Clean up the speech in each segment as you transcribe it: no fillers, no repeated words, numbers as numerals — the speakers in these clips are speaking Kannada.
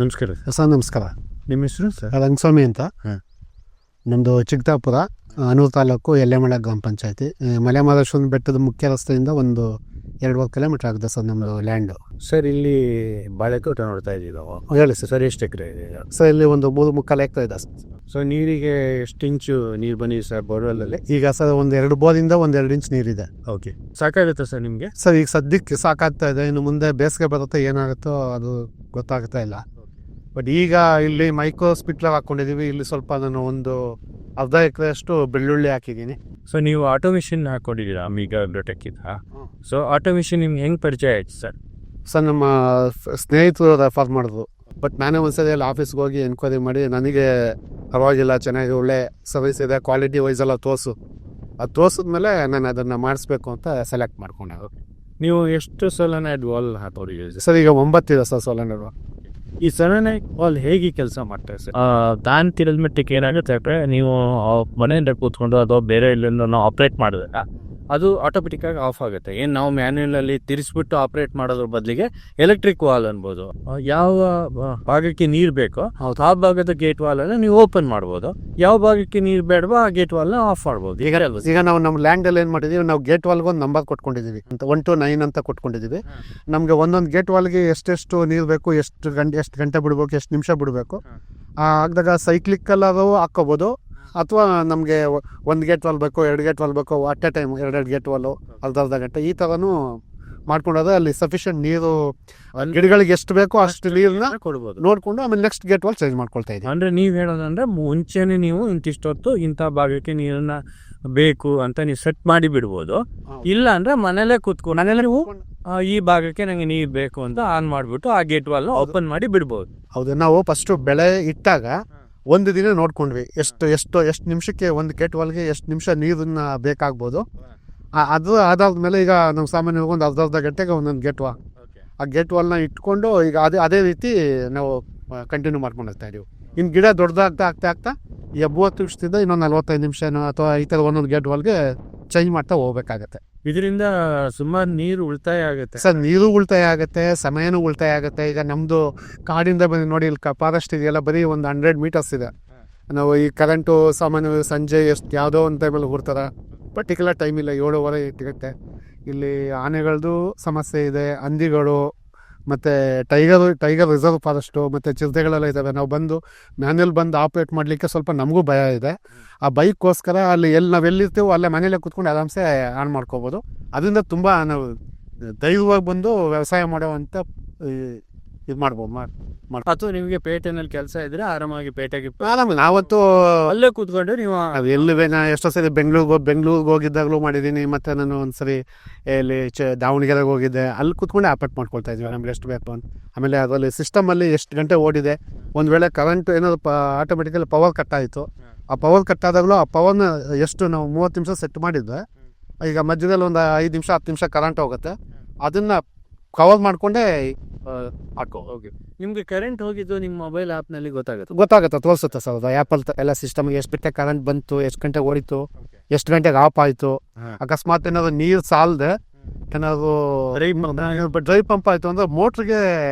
ನಮಸ್ಕಾರ ಸರ್. ನಮಸ್ಕಾರ. ನಿಮ್ಮ ಹೆಸರು ಸರ್? ರಂಗಸ್ವಾಮಿ ಅಂತ. ಹಾಂ. ನಮ್ಮದು ಚಿಕ್ಕದಾಪುರ, ಅನೂರು ತಾಲೂಕು, ಎಲೆಮಳೆ ಗ್ರಾಮ ಪಂಚಾಯತಿ. ಮಲೆಮಹದೇಶ್ವರ ಬೆಟ್ಟದ ಮುಖ್ಯ ರಸ್ತೆಯಿಂದ ಒಂದು 2 ಕಿಲೋಮೀಟರ್ ಆಗುತ್ತೆ ಸರ್ ನಮ್ಮದು ಲ್ಯಾಂಡು. ಸರ್, ಇಲ್ಲಿ ಬಾಳೆತೋಟ ನೋಡ್ತಾ ಇದ್ದೀವಿ ನಾವು. ಹೇಳಿ ಸರ್. ಸರ್, ಎಷ್ಟು ಎಕರೆ ಇದೆ? ಸರ್, ಇಲ್ಲಿ ಒಂದು 3.25 ಎಕರೆ ಇದೆ ಸರ್. ಸೊ ನೀರಿಗೆ ಎಷ್ಟು ಇಂಚು ನೀರು ಬಂದಿದೆ ಸರ್ ಬೋರ್ವೆಲ್ಲಲ್ಲಿ? ಈಗ ಸರ್ ಒಂದು 2 ಬೋರಿಂದ 1-2 ಇಂಚ್ ನೀರಿದೆ. ಓಕೆ, ಸಾಕಾಗುತ್ತೆ ಸರ್ ನಿಮಗೆ? ಸರ್, ಈಗ ಸದ್ಯಕ್ಕೆ ಸಾಕಾಗ್ತಾ ಇದೆ. ಇನ್ನು ಮುಂದೆ ಬೇಸಿಗೆ ಬರುತ್ತೆ, ಏನಾಗುತ್ತೋ ಅದು ಗೊತ್ತಾಗ್ತಾ ಇಲ್ಲ. ಬಟ್ ಈಗ ಇಲ್ಲಿ ಮೈಕ್ರೋ ಸ್ಪಿಟ್ಲರ್ ಹಾಕ್ಕೊಂಡಿದ್ದೀವಿ. ಇಲ್ಲಿ ಸ್ವಲ್ಪ ನಾನು ಒಂದು ಅರ್ಧ ಎಕರೆಯಷ್ಟು ಬೆಳ್ಳುಳ್ಳಿ ಹಾಕಿದ್ದೀನಿ. ಸೊ ನೀವು ಆಟೋ ಮಿಷಿನ್ ಹಾಕೊಂಡಿದ್ದೀರಾ ಈಗ ಅಗ್ರೋಟೆಕ್ಕಿಂದ? ಸೊ ಆಟೋ ಮಿಷಿನ್ ನಿಮ್ಗೆ ಹೆಂಗೆ ಪರಿಚಯ ಆಯ್ತು ಸರ್? ಸರ್, ನಮ್ಮ ಸ್ನೇಹಿತರು ರೆಫರ್ ಮಾಡಿದ್ರು. ಬಟ್ ನಾನೇ ಒಂದ್ಸರಿ ಅಲ್ಲಿ ಆಫೀಸ್ಗೆ ಹೋಗಿ ಎನ್ಕ್ವೈರಿ ಮಾಡಿ, ನನಗೆ ಪರವಾಗಿಲ್ಲ, ಚೆನ್ನಾಗಿ ಒಳ್ಳೆ ಸರ್ವಿಸ್ ಇದೆ, ಕ್ವಾಲಿಟಿ ವೈಸ್ ಎಲ್ಲ ಅದು ತೋರಿಸಿದ್ಮೇಲೆ ನಾನು ಅದನ್ನು ಮಾಡಿಸ್ಬೇಕು ಅಂತ ಸೆಲೆಕ್ಟ್ ಮಾಡ್ಕೊಂಡೆ. ನೀವು ಎಷ್ಟು ಸೊಲನೈಡ್ ವಾಲ್ ಹಾಕೋರಿಗೆ ಸರ್? ಈಗ 9 ಇದೆ ಸರ್ ಸೋಲನೈಡ್. ಈ ಸೊಲನೈಡ್ ವಾಲ್ ಹೇಗೆ ಕೆಲಸ ಮಾಡ್ತಾರೆ ಸರ್? ತಾನು ತಿರೋದ್ ಮಟ್ಟಿಗೆ ಏನಾಗುತ್ತೆ ಅಂದರೆ, ನೀವು ಮನೆಯಿಂದ ಕೂತ್ಕೊಂಡು ಅಥವಾ ಬೇರೆ ಇಲ್ಲಿಂದ ನಾವು ಆಪ್ರೇಟ್ ಮಾಡಿದಾಗ ಅದು ಆಟೋಮೆಟಿಕ್ಕಾಗಿ ಆಫ್ ಆಗುತ್ತೆ. ಏನು ನಾವು ಮ್ಯಾನ್ಯುಯಲಲ್ಲಿ ತಿರ್ಸ್ಬಿಟ್ಟು ಆಪ್ರೇಟ್ ಮಾಡೋದ್ರ ಬದಲಿಗೆ ಎಲೆಕ್ಟ್ರಿಕ್ ವಾಲ್ ಅನ್ಬೋದು. ಯಾವ ಭಾಗಕ್ಕೆ ನೀರು ಬೇಕೋ ಆ ಭಾಗದ ಗೇಟ್ ವಾಲನ್ನು ನೀವು ಓಪನ್ ಮಾಡ್ಬೋದು. ಯಾವ ಭಾಗಕ್ಕೆ ನೀರು ಬೇಡವೋ ಆ ಗೇಟ್ ವಾಲ್ನ ಆಫ್ ಮಾಡ್ಬೋದು. ಈಗ ನಾವು ನಮ್ಮ ಲ್ಯಾಂಡಲ್ಲಿ ಏನು ಮಾಡಿದ್ದೀವಿ, ನಾವು ಗೇಟ್ ವಾಲ್ಗೆ ಒಂದು ನಂಬರ್ ಕೊಟ್ಕೊಂಡಿದ್ದೀವಿ ಅಂತ, 1 to 9 ಅಂತ ಕೊಟ್ಕೊಂಡಿದ್ದೀವಿ. ನಮಗೆ ಒಂದೊಂದು ಗೇಟ್ ವಾಲ್ಗೆ ಎಷ್ಟೆಷ್ಟು ನೀರು ಬೇಕು, ಎಷ್ಟು ಗಂಟೆ ಬಿಡಬೇಕು, ಎಷ್ಟು ನಿಮಿಷ ಬಿಡಬೇಕು, ಆಗದಾಗ ಸೈಕ್ಲಿಕ್ಕಲ್ಲಾದರೂ ಹಾಕ್ಕೋಬೋದು. ಅಥವಾ ನಮಗೆ 1 ಗೇಟ್ ವಾಲ್ ಬೇಕು, 2 ಗೇಟ್ ವಾಲ್ ಬೇಕು, at A time 2 gate Vaalu, ಅರ್ಧ ಗಂಟೆ ಈ ಥರನೂ ಮಾಡ್ಕೊಂಡೋದ್ರೆ ಅಲ್ಲಿ ಸಫಿಷಿಯೆಂಟ್ ನೀರು ಗಿಡಗಳಿಗೆ ಎಷ್ಟು ಬೇಕೋ ಅಷ್ಟು ನೀರನ್ನ ಕೊಡ್ಬೋದು, ನೋಡಿಕೊಂಡು ಆಮೇಲೆ ನೆಕ್ಸ್ಟ್ ಗೇಟ್ ವಾಲ್ ಚೇಂಜ್ ಮಾಡ್ಕೊಳ್ತಾ ಇದ್ದೀವಿ. ಅಂದರೆ ನೀವು ಹೇಳೋದಂದ್ರೆ ಮುಂಚೆನೇ ನೀವು ಇಂತಿಷ್ಟೊತ್ತು ಇಂಥ ಭಾಗಕ್ಕೆ ನೀರನ್ನ ಬೇಕು ಅಂತ ನೀವು ಸೆಟ್ ಮಾಡಿ ಬಿಡ್ಬೋದು. ಇಲ್ಲ ಅಂದರೆ ಮನೇಲೇ ಕೂತ್ಕೊಂಡು ನೀವು ಈ ಭಾಗಕ್ಕೆ ನನಗೆ ನೀರು ಬೇಕು ಅಂತ ಆನ್ ಮಾಡಿಬಿಟ್ಟು ಆ ಗೇಟ್ ವಾಲ್ನ ಓಪನ್ ಮಾಡಿ ಬಿಡ್ಬೋದು. ಹೌದು. ನಾವು ಫಸ್ಟು ಬೆಳೆ ಇಟ್ಟಾಗ ಒಂದು ದಿನ ನೋಡ್ಕೊಂಡ್ವಿ, ಎಷ್ಟು ನಿಮಿಷಕ್ಕೆ ಒಂದು ಗೇಟ್ ವಾಲ್ಗೆ ಎಷ್ಟು ನಿಮಿಷ ನೀರನ್ನ ಬೇಕಾಗ್ಬೋದು. ಅದು ಅದಾದ್ಮೇಲೆ ಈಗ ನಾವು ಸಾಮಾನ್ಯವಾಗಿ ಒಂದು ಅರ್ಧ ಗಂಟೆಗೆ ಒಂದೊಂದು ಗೇಟ್ ವಾಲ್, ಆ ಗೇಟ್ ವಾಲ್ನ ಇಟ್ಕೊಂಡು ಈಗ ಅದೇ ರೀತಿ ನಾವು ಕಂಟಿನ್ಯೂ ಮಾಡ್ಕೊಂಡು ಹೋಗ್ತಾ ಇದೀವಿ. ಇನ್ನು ಗಿಡ ದೊಡ್ಡದಾಗ್ತಾ ಈಗ 30 ನಿಮಿಷದಿಂದ ಇನ್ನೊಂದು 45 ನಿಮಿಷನೋ ಅಥವಾ ಈ ಥರ ಒಂದೊಂದು ಗೇಟ್ ವಾಲ್ಗೆ ಚೇಂಜ್ ಮಾಡ್ತಾ ಹೋಗ್ಬೇಕಾಗತ್ತೆ. ಇದರಿಂದ ಸುಮಾರು ನೀರು ಉಳಿತಾಯ ಆಗುತ್ತೆ ಸರ್. ನೀರು ಉಳಿತಾಯ ಆಗುತ್ತೆ, ಸಮಯನೂ ಉಳಿತಾಯ ಆಗುತ್ತೆ. ಈಗ ನಮ್ಮದು ಕಾಡಿಂದ ಬಂದು ನೋಡಿ, ಇಲ್ಲಿ ಫಾರೆಸ್ಟ್ ಇದೆಯಲ್ಲ, ಬರೀ ಒಂದು 100 ಮೀಟರ್ಸ್ ಇದೆ. ನಾವು ಈ ಕರೆಂಟು ಸಾಮಾನ್ಯವಾಗಿ ಸಂಜೆ ಯಾವುದೋ ಒಂದು ಟೈಮಲ್ಲಿ ಹೊಡ್ತಾರೆ, ಪರ್ಟಿಕ್ಯುಲರ್ ಟೈಮ್ ಇಲ್ಲ, 7:30 ಇರುತ್ತೆ. ಇಲ್ಲಿ ಆನೆಗಳದ್ದು ಸಮಸ್ಯೆ ಇದೆ, ಹಂದಿಗಳು ಮತ್ತು ಟೈಗರ್ ರಿಸರ್ವ್ ಫಾರೆಸ್ಟು ಮತ್ತು ಚಿರತೆಗಳೆಲ್ಲ ಇದ್ದಾವೆ. ನಾವು ಮ್ಯಾನ್ಯಲ್ ಬಂದು ಆಪ್ರೇಟ್ ಮಾಡಲಿಕ್ಕೆ ಸ್ವಲ್ಪ ನಮಗೂ ಭಯ ಇದೆ. ಆ ಬೈಕ್ಗೋಸ್ಕರ ಅಲ್ಲಿ ನಾವು ಎಲ್ಲಿರ್ತೀವೋ ಅಲ್ಲೇ ಮನೇಲೆ ಕೂತ್ಕೊಂಡು ಆರಾಮ್ಸೆ ಆನ್ ಮಾಡ್ಕೋಬೋದು. ಅದರಿಂದ ತುಂಬ ನಾವು ಧೈರ್ಯವಾಗಿ ಬಂದು ವ್ಯವಸಾಯ ಮಾಡೋವಂಥ ಇದು ಮಾಡ್ಬೋದು. ಅಥವಾ ನಿಮಗೆ ಪೇಟೆನಲ್ಲಿ ಕೆಲಸ ಇದ್ರೆ ಆರಾಮಾಗಿ ಪೇಟೆಗೆ ನಾವತ್ತು ಅಲ್ಲೇ ಕೂತ್ಕೊಂಡು ನೀವು ಎಲ್ಲಿವೆ. ನಾನು ಎಷ್ಟೋ ಸರಿ ಬೆಂಗಳೂರಿಗೆ ಹೋಗಿದ್ದಾಗಲೂ ಮಾಡಿದ್ದೀನಿ. ಮತ್ತು ನಾನು ಒಂದ್ಸರಿ ಇಲ್ಲಿ ದಾವಣಗೆರೆಗೆ ಹೋಗಿದ್ದೆ, ಅಲ್ಲಿ ಕೂತ್ಕೊಂಡೆ ಆಪರೇಟ್ ಮಾಡ್ಕೊಳ್ತಾ ಇದ್ವಿ ನಮ್ಗೆ ಎಷ್ಟು ಬೇಕು ಅಂತ. ಆಮೇಲೆ ಅದರಲ್ಲಿ ಸಿಸ್ಟಮಲ್ಲಿ ಎಷ್ಟು ಗಂಟೆ ಓಡಿದೆ, ಒಂದು ವೇಳೆ ಕರೆಂಟ್ ಏನಾದ್ರು ಆಟೋಮೆಟಿಕಲಿ ಪವರ್ ಕಟ್ ಆಯಿತು, ಆ ಪವರ್ ಕಟ್ ಆದಾಗಲೂ ಆ ಪವರ್ನ ಎಷ್ಟು ನಾವು 30 ನಿಮಿಷ ಸೆಟ್ ಮಾಡಿದ್ದೆ, ಈಗ ಮಧ್ಯದಲ್ಲಿ ಒಂದು 5 ನಿಮಿಷ 10 ನಿಮಿಷ ಕರೆಂಟ್ ಹೋಗುತ್ತೆ, ಅದನ್ನು ಕವರ್ ಮಾಡಿಕೊಂಡೇ ಹಾಕೋ. ಓಕೆ, ನಿಮಗೆ ಕರೆಂಟ್ ಹೋಗಿದ್ದು ನಿಮ್ಮ ಮೊಬೈಲ್ ಆ್ಯಪ್ನಲ್ಲಿ ಗೊತ್ತಾಗುತ್ತೆ, ತೋರಿಸುತ್ತೆ ಸರ್. ಅದು ಆ್ಯಪಲ್ಲಿ ಎಲ್ಲ ಸಿಸ್ಟಮ್ಗೆ ಎಷ್ಟು ಗಂಟೆ ಕರೆಂಟ್ ಬಂತು, ಎಷ್ಟು ಗಂಟೆ ಓಡಿತು, ಎಷ್ಟು ಗಂಟೆಗೆ ಆಫ್ ಆಯಿತು. ಅಕಸ್ಮಾತ್ ಏನಾದ್ರು ನೀರು ಸಾಲದೆ ಏನಾದ್ರು ಡ್ರೈ ಪಂಪ್ ಆಯಿತು ಅಂದರೆ ಮೋಟ್ರಿಗೆ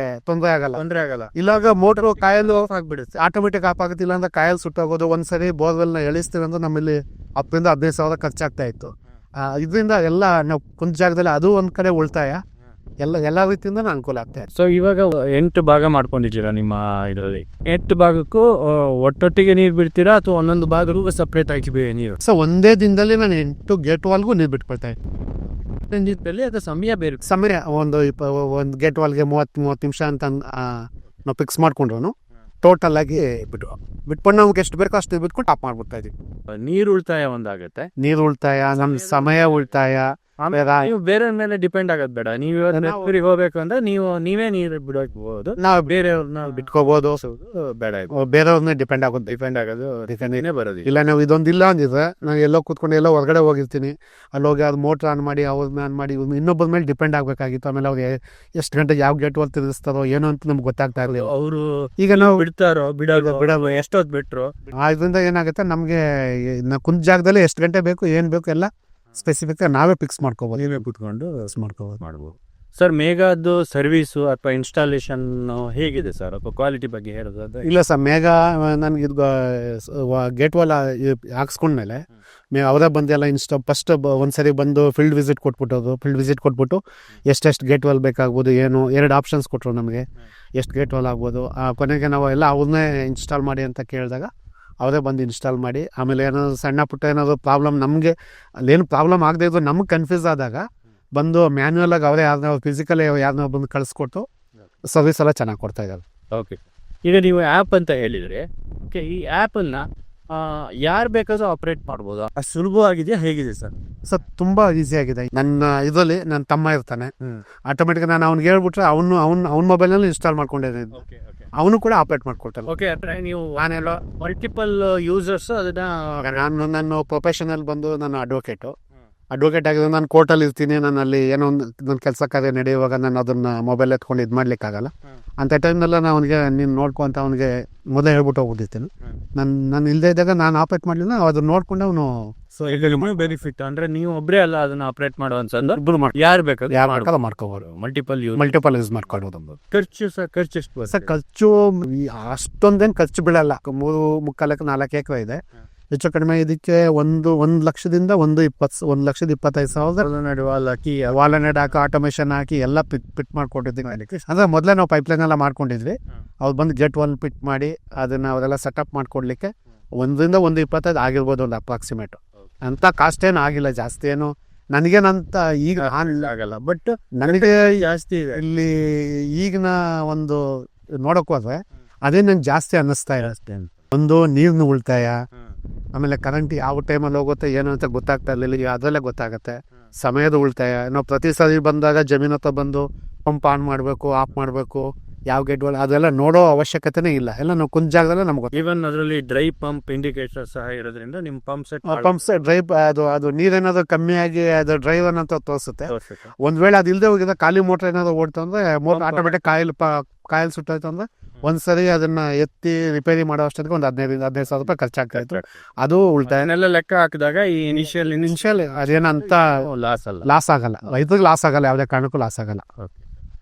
ತೊಂದರೆ ಆಗಲ್ಲ. ಇಲ್ಲಾಗ ಮೋಟ್ರು ಕಾಯಲು ಆಗ್ಬಿಡುತ್ತೆ, ಆಟೋಮೆಟಿಕ್ ಆಫ್ ಆಗುತ್ತೆ. ಇಲ್ಲಾಂದ್ರೆ ಕಾಯಲ್ಲಿ ಸುಟ್ಟೋಗೋದು. ಒಂದ್ಸರಿ ಬೋರ್ವೆಲ್ನ ಎಳಿಸ್ತೀವಿ ಅಂದ್ರೆ ನಮ್ಮಲ್ಲಿ 10,000-15,000 ಖರ್ಚಾಗ್ತಾ ಇತ್ತು. ಇದರಿಂದ ಎಲ್ಲ ನಾವು ಕುಂತ ಜಾಗದಲ್ಲಿ ಅದು ಒಂದು ಕಡೆ ಉಳಿತಾಯ, ಎಲ್ಲ ರೀತಿಯಿಂದ ಅನುಕೂಲ ಆಗ್ತಾ ಇದೆ. ಸೊ ಇವಾಗ 8 ಭಾಗ ಮಾಡ್ಕೊಂಡಿದ್ದೀರಾ ನಿಮ್ಮ ಇದರಲ್ಲಿ. 8 ಭಾಗಕ್ಕೂ ಒಟ್ಟೊಟ್ಟಿಗೆ ನೀರು ಬಿಡ್ತೀರಾ ಅಥವಾ ಒಂದೊಂದು ಭಾಗಕ್ಕೂ ಸಪ್ರೇಟ್ ಆಗಿ ನೀರು? ಸೊ ಒಂದೇ ದಿನದಲ್ಲಿ ನಾನು 8 ಗೇಟ್ ವಾಲ್ಗೂ ನೀರು ಬಿಟ್ಕೊಳ್ತಾ ಇದ್ದೀನಿ. ಅದು ಸಮಯ ಒಂದು ಗೇಟ್ ವಾಲ್ಗೆ 30 ನಿಮಿಷ ಅಂತ ನಾವು ಫಿಕ್ಸ್ ಮಾಡ್ಕೊಂಡ್ರು ಟೋಟಲ್ ಆಗಿ ಬಿಟ್ಕೊಂಡು ನಮ್ಗೆ ಎಷ್ಟು ಬೇಕೋ ಅಷ್ಟು ಬಿಟ್ಕೊಂಡು ಟಾಪ್ ಮಾಡ್ಬಿಡ್ತಾ ಇದೀವಿ. ನೀರು ಉಳಿತಾಯ ಒಂದಾಗುತ್ತೆ, ನೀರು ಉಳಿತಾಯ, ನಮ್ಮ ಸಮಯ ಉಳಿತಾಯ. ನೀವು ಬೇರೆ ಮೇಲೆ ಡಿಪೆಂಡ್ ಆಗೋದು ಬೇಡ. ನೀವು ಹೋಗ್ಬೇಕು ಅಂದ್ರೆ ನೀವೇ ನೀರು ಬಿಡಬಹುದು, ನಾವು ಬೇರೆಯವ್ರನ್ನ ಬಿಟ್ಕೋಬಹುದು. ಬೇಡ, ಬೇರೆಯವ್ರನ್ನ ಡಿಪೆಂಡ್ ಆಗೋದು ಬರೋದು. ಇಲ್ಲ ನಾವು ಇದೊಂದಿಲ್ಲ ಅಂದಿದ್ರೆ ನಾನು ಎಲ್ಲೋ ಕೂತ್ಕೊಂಡು ಎಲ್ಲೋ ಹೊರಗಡೆ ಹೋಗಿರ್ತೀನಿ, ಅಲ್ಲಿ ಹೋಗಿ ಅದು ಮೋಟ್ರ್ ಆನ್ ಮಾಡಿ ಅವ್ರನ್ನ ಆನ್ ಮಾಡಿ ಇನ್ನೊಬ್ಬರ ಮೇಲೆ ಡಿಪೆಂಡ್ ಆಗಬೇಕಾಗಿತ್ತು. ಆಮೇಲೆ ಅವ್ರಿಗೆ ಎಷ್ಟು ಗಂಟೆ ಯಾವ ಗೇಟ್ ವಾಲ್ ತಿರುಗಿಸ್ತಾರೋ ಏನೋ ಅಂತ ನಮ್ಗೆ ಗೊತ್ತಾಗ್ತಾ ಇರಲಿಲ್ಲ. ಅವರು ಈಗ ನಾವು ಬಿಡ್ತಾರೋ ಬಿಡೋದು ಎಷ್ಟೊತ್ತು ಬಿಟ್ರು, ಇದರಿಂದ ಏನಾಗುತ್ತೆ ನಮಗೆ ಕುಂತ ಜಾಗದಲ್ಲಿ ಎಷ್ಟು ಗಂಟೆ ಬೇಕು ಏನು ಬೇಕು ಎಲ್ಲ ಸ್ಪೆಸಿಫಿಕ್ ನಾವೇ ಫಿಕ್ಸ್ ಮಾಡ್ಕೋಬೋದು. ನೀವೇ ಕೂತ್ಕೊಂಡು ಮಾಡ್ಬೋದು. ಸರ್ ಮೇಘದ್ದು ಸರ್ವಿಸು ಅಥವಾ ಇನ್ಸ್ಟಾಲೇಷನ್ ಹೇಗಿದೆ ಸರ್ ಅಥವಾ ಕ್ವಾಲಿಟಿ ಬಗ್ಗೆ ಹೇಳೋದಾದ್ರೆ? ಇಲ್ಲ ಸರ್, ಮೇಘ ನನಗೆ ಇದು ಗೇಟ್ ವಾಲ್ ಹಾಕ್ಸ್ಕೊಂಡ್ಮೇಲೆ ಅವರೇ ಬಂದೆಲ್ಲ ಫಸ್ಟ್ ಒಂದ್ಸರಿ ಬಂದು ಫೀಲ್ಡ್ ವಿಸಿಟ್ ಕೊಟ್ಬಿಟ್ಟು ಎಷ್ಟೆಷ್ಟು ಗೇಟ್ ವಾಲ್ ಬೇಕಾಗ್ಬೋದು, ಏನು 2 ಆಪ್ಷನ್ಸ್ ಕೊಟ್ಟರು ನಮಗೆ, ಎಷ್ಟು ಗೇಟ್ ವಾಲ್ ಆಗ್ಬೋದು. ಕೊನೆಗೆ ನಾವು ಎಲ್ಲ ಅವ್ರನ್ನೇ ಇನ್ಸ್ಟಾಲ್ ಮಾಡಿ ಅಂತ ಕೇಳಿದಾಗ ಅವರೇ ಬಂದು ಇನ್ಸ್ಟಾಲ್ ಮಾಡಿ, ಆಮೇಲೆ ಏನಾದ್ರು ಸಣ್ಣ ಪುಟ್ಟ ಏನಾದ್ರು ಪ್ರಾಬ್ಲಮ್ ನಮಗೆ ಅಲ್ಲೇನು ಪ್ರಾಬ್ಲಮ್ ಆಗದೆ ಇದ್ದು ನಮ್ಗೆ ಕನ್ಫ್ಯೂಸ್ ಆದಾಗ ಬಂದು ಮ್ಯಾನ್ಯುವಲಾಗಿ ಅವರೇ ಯಾರನ್ನ ಫಿಸಿಕಲಿ ಯಾರನ್ನ ಬಂದು ಕಳಿಸ್ಕೊಟ್ಟು ಸರ್ವಿಸ್ ಎಲ್ಲ ಚೆನ್ನಾಗಿ ಕೊಡ್ತಾ ಇದ್ದಾರೆ. ಓಕೆ, ಈಗ ನೀವು ಆ್ಯಪ್ ಅಂತ ಹೇಳಿದರೆ, ಓಕೆ, ಈ ಆ್ಯಪನ್ನು ಯಾರು ಬೇಕಾದ್ರೂ ಆಪ್ರೇಟ್ ಮಾಡ್ಬೋದು, ಅಷ್ಟು ಸುಲಭವಾಗಿದೆಯಾ, ಹೇಗಿದೆ ಸರ್? ಸರ್ ತುಂಬ ಈಸಿಯಾಗಿದೆ. ನನ್ನ ಇದರಲ್ಲಿ ನನ್ನ ತಮ್ಮ ಇರ್ತಾನೆ, ಆಟೋಮೆಟಿಕ್ ನಾನು ಅವ್ನಿಗೆ ಹೇಳ್ಬಿಟ್ರೆ ಅವ್ನ ಮೊಬೈಲ್ನಲ್ಲಿ ಇನ್ಸ್ಟಾಲ್ ಮಾಡ್ಕೊಂಡಿದ್ದೀನಿ, ಅವನು ಕೂಡ ಆಪ್ರೇಟ್ ಮಾಡ್ಕೊಳ್ತಾನೆ. ಓಕೆ, ಅಂದರೆ ನೀವು ನಾನೆಲ್ಲ ಮಲ್ಟಿಪಲ್ ಯೂಸರ್ಸ್ ಅದನ್ನು ನಾನು ಪ್ರೊಫೆಷನಲ್ ಬಂದು ನಾನು ಅಡ್ವೊಕೇಟ್ ಆಗಿದ್ರೆ ನಾನು ಕೋರ್ಟಲ್ಲಿ ಇರ್ತೀನಿ, ನಾನು ಅಲ್ಲಿ ಏನೋ ನನ್ನ ಕೆಲಸ ಕಾರ್ಯ ನಡೆಯುವಾಗ ನಾನು ಅದನ್ನು ಮೊಬೈಲ್ ಎತ್ಕೊಂಡು ಇದು ಮಾಡ್ಲಿಕ್ಕಾಗಲ್ಲ. ಅಂಥ ಟೈಮ್ನೆಲ್ಲ ನಾನು ಅವನಿಗೆ ನೀನು ನೋಡ್ಕೊಂತ ಅವನಿಗೆ ಮೊದಲೇ ಹೇಳ್ಬಿಟ್ಟು ಹೋಗ್ಬಿಟ್ಟಿರ್ತೀನಿ. ನಾನು ಇಲ್ಲದೆ ಇದ್ದಾಗ ನಾನು ಆಪ್ರೇಟ್ ಮಾಡಲಿಲ್ಲ, ಅದನ್ನ ನೋಡ್ಕೊಂಡು ಅವನು. ಸೊ ಈಗ ಬೆನಿಫಿಟ್ ಅಂದರೆ ನೀವು ಒಬ್ಬರೇ ಅಲ್ಲ ಅದನ್ನು ಆಪ್ರೇಟ್ ಮಾಡುವಂಥದ್ದು, ಯಾರು ಬೇಕಾದ್ರೆ ಯಾರು ಮಾಡ್ಕೋಬೋದು, ಮಲ್ಟಿಪಲ್ ಯೂಸ್ ಮಾಡ್ಕೊಳ್ಬೋದು. ಖರ್ಚು ಎಷ್ಟು ಸರ್? ಖರ್ಚು ಅಷ್ಟೊಂದೇನು ಖರ್ಚು ಬೀಳಲ್ಲ. 3.25 ಎಕರೆ ಇದೆ. ಹೆಚ್ಚು ಕಡಿಮೆ ಇದಕ್ಕೆ 1 ಲಕ್ಷದಿಂದ 1,25,000 ವಾಲನೆಟ್ ಹಾಕಿ ಆಟೋಮೇಷನ್ ಹಾಕಿ ಎಲ್ಲ ಪಿಟ್ ಮಾಡ್ಕೊಂಡಿದ್ದೀವಿ. ಅಂದರೆ ಮೊದಲೇ ನಾವು ಪೈಪ್ಲೈನ್ ಎಲ್ಲ ಮಾಡ್ಕೊಂಡಿದ್ವಿ. ಅವ್ರು ಬಂದು ಗೇಟ್ ವಾಲ್ ಪಿಟ್ ಮಾಡಿ ಅದನ್ನು ಅವರೆಲ್ಲ ಸೆಟಪ್ ಮಾಡ್ಕೊಡ್ಲಿಕ್ಕೆ 1,25,000 ಆಗಿರ್ಬೋದು, ಒಂದು ಅಪ್ರಾಕ್ಸಿಮೇಟ್. ಅಂತ ಕಾಸ್ಟ್ ಏನು ಆಗಿಲ್ಲ, ಜಾಸ್ತಿ ಏನು ನನಗೇನಂತ ಈಗ ಆಗಲ್ಲ. ಬಟ್ ನನಗೆ ಜಾಸ್ತಿ ಇಲ್ಲಿ ಈಗಿನ ಒಂದು ನೋಡೋಕೆ ಹೋದ್ರೆ ಅದೇ ನಂಗೆ ಜಾಸ್ತಿ ಅನ್ನಿಸ್ತಾ ಇದೆ. ಒಂದು ನೀರಿನ ಉಳಿತಾಯ, ಆಮೇಲೆ ಕರೆಂಟ್ ಯಾವ ಟೈಮಲ್ಲಿ ಹೋಗುತ್ತೆ ಏನು ಅಂತ ಗೊತ್ತಾಗ್ತಾ ಇರಲಿಲ್ಲ, ಈಗ ಅದರಲ್ಲೇ ಗೊತ್ತಾಗುತ್ತೆ. ಸಮಯದ ಉಳಿತಾಯ, ನಾವು ಪ್ರತಿ ಸರಿ ಬಂದಾಗ ಜಮೀನು ಹತ್ರ ಬಂದು ಪಂಪ್ ಆನ್ ಮಾಡಬೇಕು, ಆಫ್ ಮಾಡಬೇಕು, ಯಾವ ಗೇಟ್ ವಾಲ್ ಅದೆಲ್ಲ ನೋಡೋ ಅವಶ್ಯಕತೆನೇ ಇಲ್ಲ. ಎಲ್ಲ ನಾವು ಕುಂತ ಜಾಗದಲ್ಲೇ ನಮ್ಗೆ ಈವನ್ ಅದರಲ್ಲಿ ಡ್ರೈ ಪಂಪ್ ಇಂಡಿಕೇಟರ್ ಸಹ ಇರೋದ್ರಿಂದ ನಿಮ್ಮ ಪಂಪ್ ಸೆಟ್ ಡ್ರೈ ಅದು ನೀರೇನಾದ್ರು ಕಮ್ಮಿಯಾಗಿ ಅದು ಡ್ರೈವ್ ಅನ್ನೋ ತೋರಿಸುತ್ತೆ. ಒಂದ್ ವೇಳೆ ಅದು ಇಲ್ಲದೆ ಹೋಗಿದ್ರೆ ಖಾಲಿ ಮೋಟರ್ ಏನಾದ್ರು ಓಡ್ತಾ ಅಂದ್ರೆ ಮೋಟರ್ ಆಟೋಮೆಟಿಕ್ ಕಾಯಿಲ್ ಸುಟ್ಟಾಯ್ತು ಅಂದ್ರೆ ಒಂದ್ಸರಿ ಅದನ್ನ ಎತ್ತಿ ರಿಪೇರಿ ಮಾಡೋ ಅಷ್ಟೊತ್ತಿಗೆ ಒಂದು 15,000 ರೂಪಾಯಿ ಖರ್ಚಾಗ್ತಾ ಇತ್ತು. ಅದು ಉಳಿತಾಯ ಲೆಕ್ಕ ಹಾಕಿದಾಗ ಈ ಇನಿಷಿಯಲ್ ಅದೇನಂತ ಲಾಸ್ ಆಗಲ್ಲ, ರೈತರಿಗೆ ಲಾಸ್ ಆಗಲ್ಲ, ಯಾವುದೇ ಕಾರಣಕ್ಕೂ ಲಾಸ್ ಆಗಲ್ಲ.